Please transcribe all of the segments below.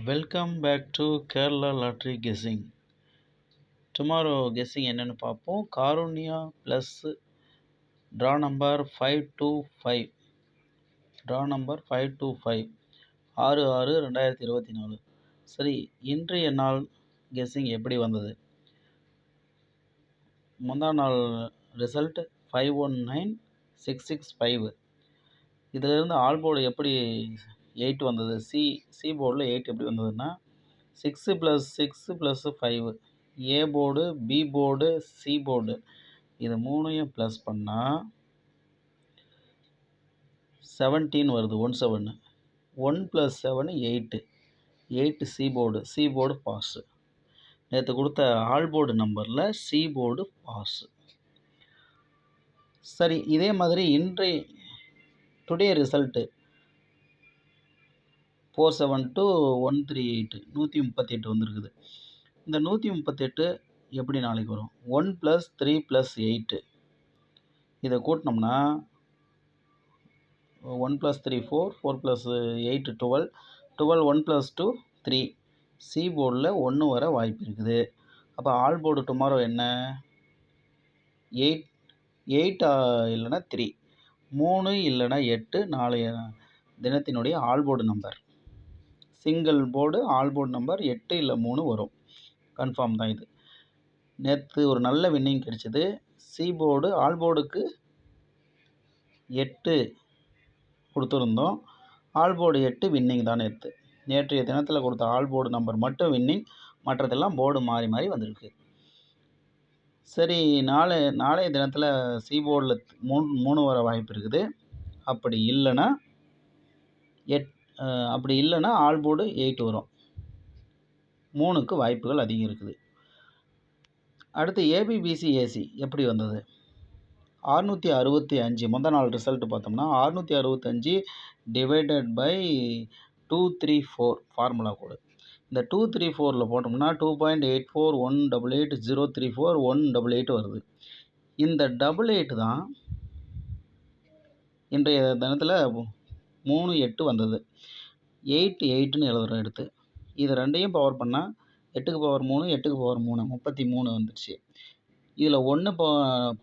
Welcome back to Kerala lottery guessing. Tomorrow guessing என்னென்னு பார்ப்போம். Karunya plus draw number 525 6/6/2024. சரி, இன்றைய நாள் கெஸ்ஸிங் எப்படி வந்தது? முந்தா நாள் ரிசல்ட் 519665. இதிலிருந்து ஆல் போர்டு எப்படி 8 வந்தது? சி போர்டில் 8 எப்படி வந்ததுன்னா 6 + 6 + 5. A board, B board, C board இது மூணையும் ப்ளஸ் பண்ணால் 17 வருது. 17 1 + 7 8. 8 சி போர்டு பாஸ். நேற்று கொடுத்த ஆல் போர்டு நம்பரில் சி போர்டு பாஸ். சரி, இதே மாதிரி டுடே ரிசல்ட்டு 472 138 வந்திருக்குது. இந்த 138 எப்படி நாளைக்கு வரும்? 1 + 3 + 8 இதை கூட்டினோம்னா 1 + 3 4, 4 + 8 12, 12 1 + 2 3. சி போர்டில் 1 வர வாய்ப்பு இருக்குது. அப்போ ஆல் போர்டு டுமாரோ என்ன? 8 இல்லைன்னா 3, 3 இல்லைன்னா 8 நாளைய தினத்தினுடைய all board number. Single board all board number 8 இல்லை 3 வரும். கன்ஃபார்ம் தான் இது. நேற்று ஒரு நல்ல வின்னிங் கிடைச்சிது. சி போர்டு ஆல் போர்டுக்கு 8 கொடுத்துருந்தோம். ஆல் போர்டு 8 வின்னிங் தான் நேற்றைய தினத்தில் கொடுத்த ஆல் போர்டு நம்பர் மட்டும் வின்னிங், மற்றதெல்லாம் போர்டு மாறி மாறி வந்திருக்கு. சரி, நாளைய தினத்தில் சி போர்டில் 3 வர வாய்ப்பு இருக்குது. அப்படி இல்லைன்னா ஆல் போர்டு 8 வரும். 3க்கு வாய்ப்புகள் அதிகம் இருக்குது. அடுத்து ஏபிபிசி ஏசி எப்படி வந்தது? 665. முந்தா நாள் ரிசல்ட் பார்த்தோம்னா 665 / 234 ஃபார்முலா கோடு. இந்த 234 போட்டோம்னா 2.84188034 வருது. இந்த 88 தான் இன்றைய தினத்தில் 38 வந்தது. 8ன்னு எழுதுகிறோம் எடுத்து. இது ரெண்டையும் பவர் பண்ணால் 8க்கு பவர் 3, 8க்கு பவர் 3 33 வந்துடுச்சு. இதில் 1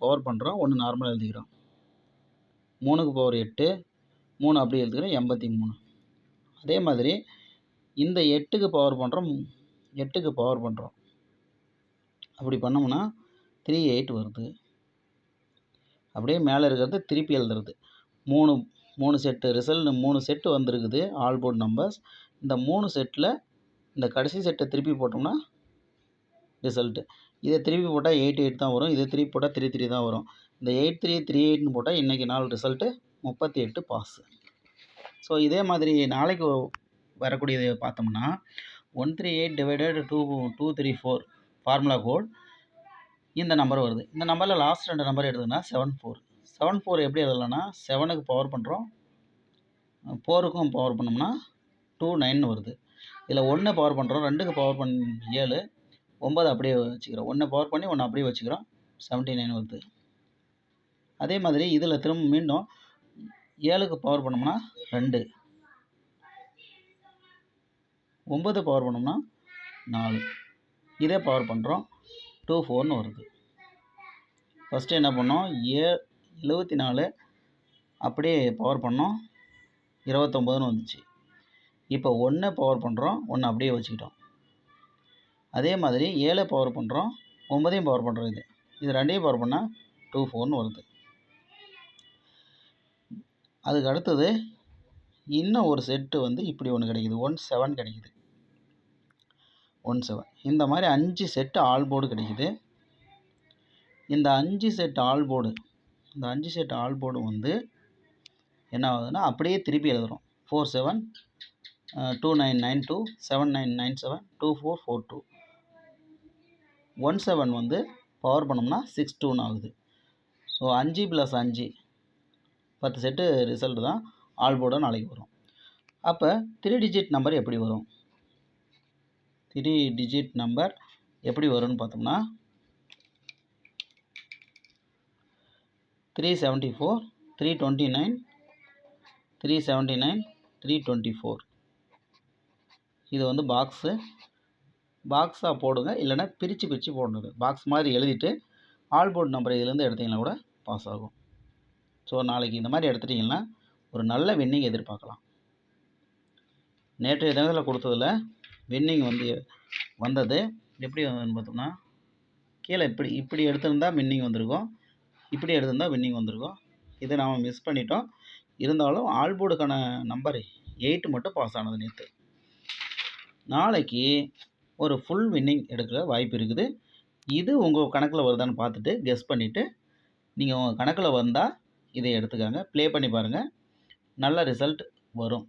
பவர் பண்ணுறோம், 1 நார்மலாக எழுதிக்கிறோம். 3க்கு பவர் 8, 3 அப்படியே எழுதிக்கிறோம், 83. அதே மாதிரி இந்த 8க்கு பவர் பண்ணுறோம், அப்படி பண்ணோம்னா 38 வருது. அப்படியே மேலே இருக்கிறது திருப்பி எழுதுறது. 3 செட்டு ரிசல்ட் 3 செட்டு வந்திருக்குது ஆல் போர்டு நம்பர்ஸ். இந்த 3 செட்டில் இந்த கடைசி செட்டை திருப்பி போட்டோம்னா ரிசல்ட்டு. இதை திருப்பி போட்டால் 88 தான் வரும். இதை திருப்பி போட்டால் 33 தான் வரும். இந்த 8338ன்னு போட்டால் இன்றைக்கி நாள் ரிசல்ட்டு 38 பாஸ். ஸோ இதே மாதிரி நாளைக்கு வரக்கூடியதை பார்த்தோம்னா 138 / 234 ஃபார்முலா கோட் இந்த நம்பர் வருது. இந்த நம்பரில் லாஸ்ட் 2 நம்பர் எடுத்ததுன்னா 74 எப்படி எழுதலாம்னா 7க்கு பவர் பண்ணுறோம், 4க்கும் பவர் பண்ணோம்னா 29 வருது. இதில் 1 பவர் பண்ணுறோம், 2க்கு பவர் பண்ணி 7, 9 அப்படியே வச்சுக்கிறோம். 1 பவர் பண்ணி 1 அப்படியே வச்சுக்கிறோம், 79 வருது. அதே மாதிரி இதில் திரும்ப மீண்டும் 7க்கு பவர் பண்ணோம்னா 2, 9 பவர் பண்ணோம்னா 4, இதே பவர் பண்ணுறோம் 24ன்னு வருது. ஃபஸ்ட்டு என்ன பண்ணோம்? 74 அப்படியே பவர் பண்ணோம், 29ன்னு வந்துச்சு. இப்போ 1 பவர் பண்ணுறோம், 1 அப்படியே வச்சுக்கிட்டோம். அதே மாதிரி 7 பவர் பண்ணுறோம், 9ஐயும் பவர் பண்ணுறோம். இது ரெண்டையும் பவர் பண்ணால் 24ன்னு வருது. அதுக்கு அடுத்தது இன்னும் ஒரு செட்டு இப்படி ஒன்று கிடைக்குது, 17 கிடைக்குது. 17 இந்த மாதிரி 5 செட்டு ஆல் போர்டு கிடைக்குது. இந்த 5 செட் ஆல் போர்டு என்ன ஆகுதுன்னா அப்படியே திருப்பி எழுதுகிறோம். 47 2992 7997 2442. 17 பவர் பண்ணோம்னா 62ன்னு ஆகுது. ஸோ 5 + 5 10 செட்டு ரிசல்ட்டு தான் ஆல் போர்டாக நாளைக்கு வரும். அப்போ 3 டிஜிட் நம்பர் எப்படி வரும்? 3 டிஜிட் நம்பர் எப்படி வரும்னு பார்த்தோம்னா 374 329 379 324. இது வந்து பாக்ஸாக போடுங்க, இல்லைன்னா பிரித்து போடணும். பாக்ஸ் மாதிரி எழுதிட்டு ஆல் போர்டு நம்பர் இதுலேருந்து எடுத்திங்கன்னா கூட பாஸ் ஆகும். ஸோ நாளைக்கு இந்த மாதிரி எடுத்துட்டிங்கன்னா ஒரு நல்ல வின்னிங் எதிர்பார்க்கலாம். நேற்றைய தினத்தில் கொடுத்ததில் வின்னிங் வந்தது எப்படி வந்ததுன்னு பார்த்தோம்னா, கீழே இப்படி எடுத்திருந்தால் வின்னிங் வந்திருக்கும், இப்படி எடுத்திருந்தால் வின்னிங் வந்திருக்கும். இதை நாம் மிஸ் பண்ணிட்டோம். இருந்தாலும் ஆல் போர்டுக்கான நம்பர் 8 மட்டும் பாஸ் ஆனது நேற்று. நாளைக்கு ஒரு ஃபுல் வின்னிங் எடுக்கிற வாய்ப்பு இருக்குது. இது உங்கள் கணக்கில் வருதான்னு பார்த்துட்டு கெஸ் பண்ணிவிட்டு நீங்கள் உங்கள் கணக்கில் வந்தால் இதை எடுத்துக்காங்க, ப்ளே பண்ணி பாருங்கள், நல்ல ரிசல்ட் வரும்.